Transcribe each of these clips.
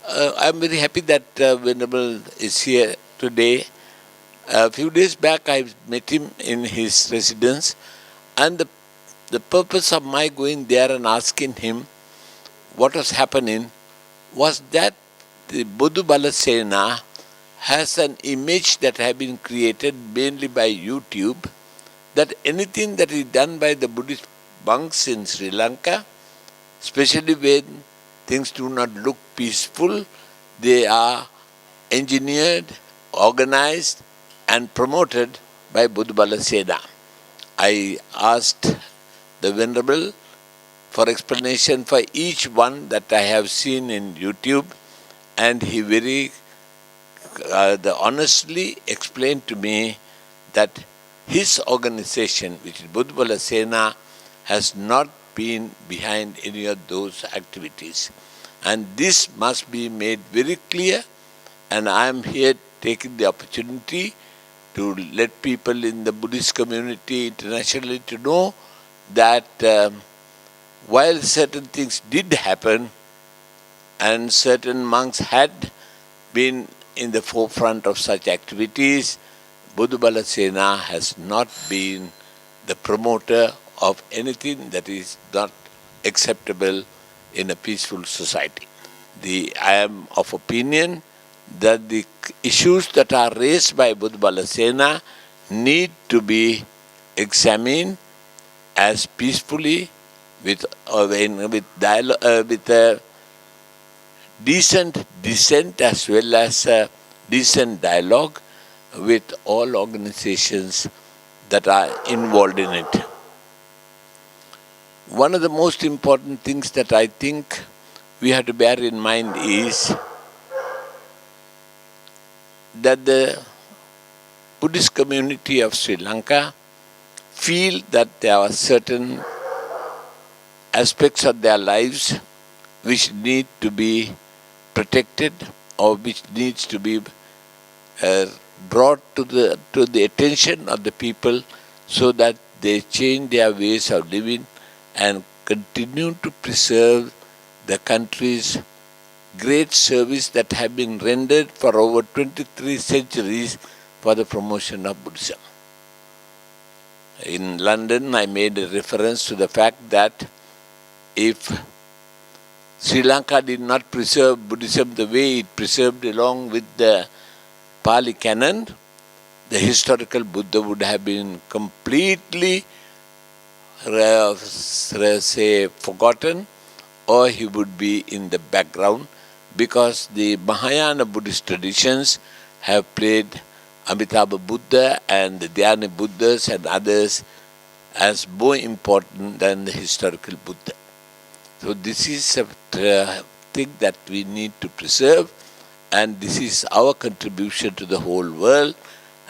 I'm very happy that Venerable is here today. A few days back, I met him in his residence, and the purpose of my going there and asking him what was happening was that the Bodu Bala Sena has an image that has been created mainly by YouTube, that anything that is done by the Buddhist monks in Sri Lanka, especially when things do not look peaceful, they are engineered, organized, and promoted by Bodu Bala Sena. I asked the Venerable for explanation for each one that I have seen in YouTube, and he very honestly explained to me that his organization, which is Bodu Bala Sena, has not been behind any of those activities. And this must be made very clear, and I am here taking the opportunity to let people in the Buddhist community internationally to know that while certain things did happen and certain monks had been in the forefront of such activities, Bodu Bala Sena has not been the promoter of anything that is not acceptable in a peaceful society. I am of opinion that the issues that are raised by Bodu Bala Sena need to be examined as peacefully with a decent dissent as well as a decent dialogue with all organizations that are involved in it. One of the most important things that I think we have to bear in mind is that the Buddhist community of Sri Lanka feel that there are certain aspects of their lives which need to be protected or which needs to be brought to the attention of the people so that they change their ways of living and continue to preserve the country's great service that have been rendered for over 23 centuries for the promotion of Buddhism. In London, I made a reference to the fact that if Sri Lanka did not preserve Buddhism the way it preserved along with the Pali canon, the historical Buddha would have been completely forgotten, or he would be in the background, because the Mahayana Buddhist traditions have played Amitabha Buddha and the Dhyana Buddhas and others as more important than the historical Buddha. So this is a thing that we need to preserve, and this is our contribution to the whole world.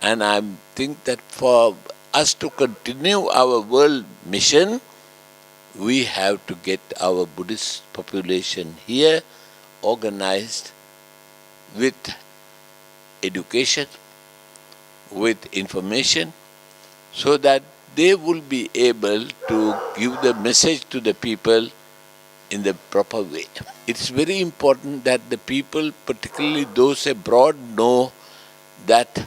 And I think that for us to continue our world mission, we have to get our Buddhist population here organized with education, with information, so that they will be able to give the message to the people in the proper way. It's very important that the people, particularly those abroad, know that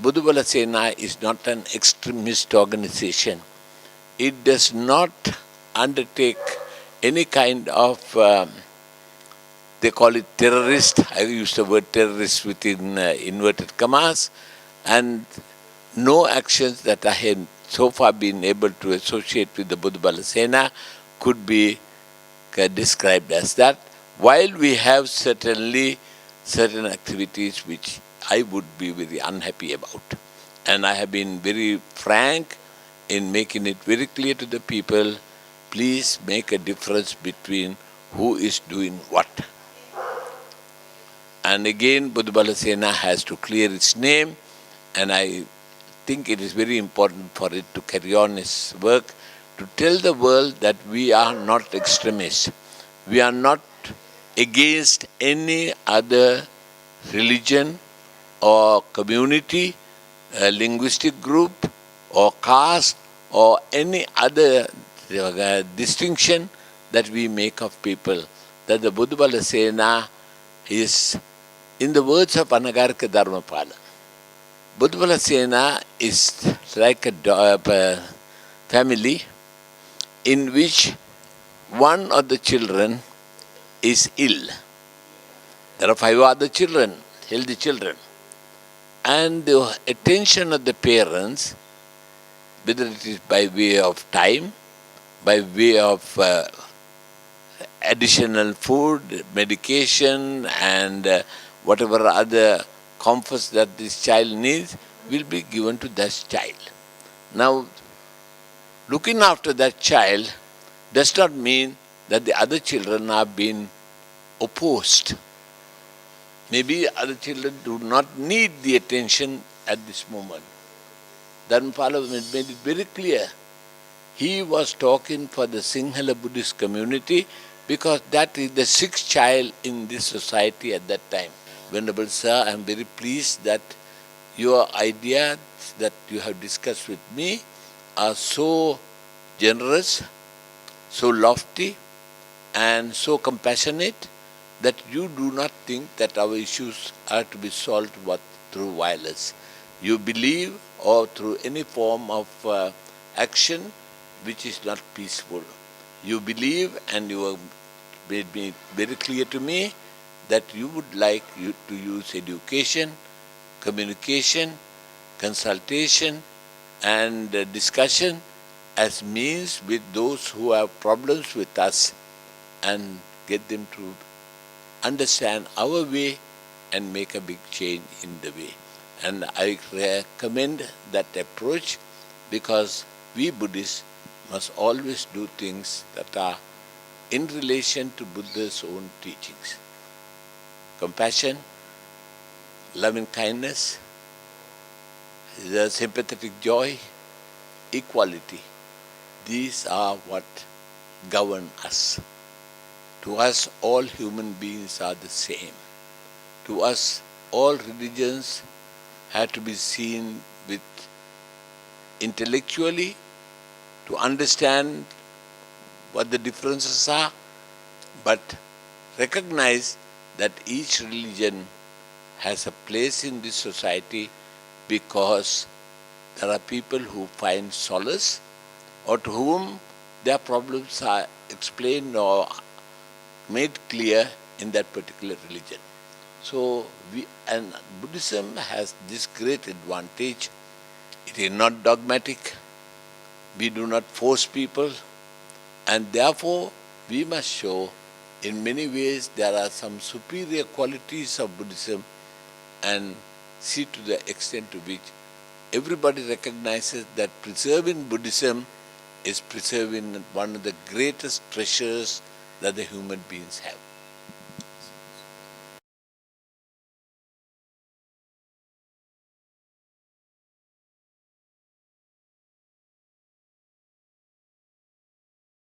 Bodu Bala Sena is not an extremist organization. It does not undertake any kind of, they call it terrorist, I use the word terrorist within inverted commas, and no actions that I have so far been able to associate with the Bodu Bala Sena could be described as that, while we have certainly certain activities which I would be very unhappy about. And I have been very frank in making it very clear to the people, please make a difference between who is doing what. And again, Bodu Bala Sena has to clear its name, and I think it is very important for it to carry on its work, to tell the world that we are not extremists. We are not against any other religion or community, linguistic group or caste or any other distinction that we make of people. That the Bodu Bala Sena is, in the words of Anagarika Dharmapala, Bodu Bala Sena is like a family in which one of the children is ill. There are 5 other children, healthy children. And the attention of the parents, whether it is by way of time, by way of additional food, medication, and whatever other comforts that this child needs, will be given to that child. Now, looking after that child does not mean that the other children are being opposed. Maybe other children do not need the attention at this moment. Dharmapala made it very clear. He was talking for the Sinhala Buddhist community because that is the 6th child in this society at that time. Venerable Sir, I am very pleased that your ideas that you have discussed with me are so generous, so lofty, and so compassionate that you do not think that our issues are to be solved through violence. You believe, or through any form of action which is not peaceful. You believe, and you have made me very clear to me, that you would like you to use education, communication, consultation, and discussion as means with those who have problems with us and get them to understand our way and make a big change in the way. And I recommend that approach because we Buddhists must always do things that are in relation to Buddha's own teachings. Compassion, loving kindness, the sympathetic joy, equality. These are what govern us. To us, all human beings are the same. To us, all religions have to be seen with intellectually to understand what the differences are, but recognize that each religion has a place in this society because there are people who find solace or to whom their problems are explained or made clear in that particular religion. So Buddhism has this great advantage. It is not dogmatic. We do not force people, and therefore we must show in many ways there are some superior qualities of Buddhism and see to the extent to which everybody recognizes that preserving Buddhism is preserving one of the greatest treasures that the human beings have.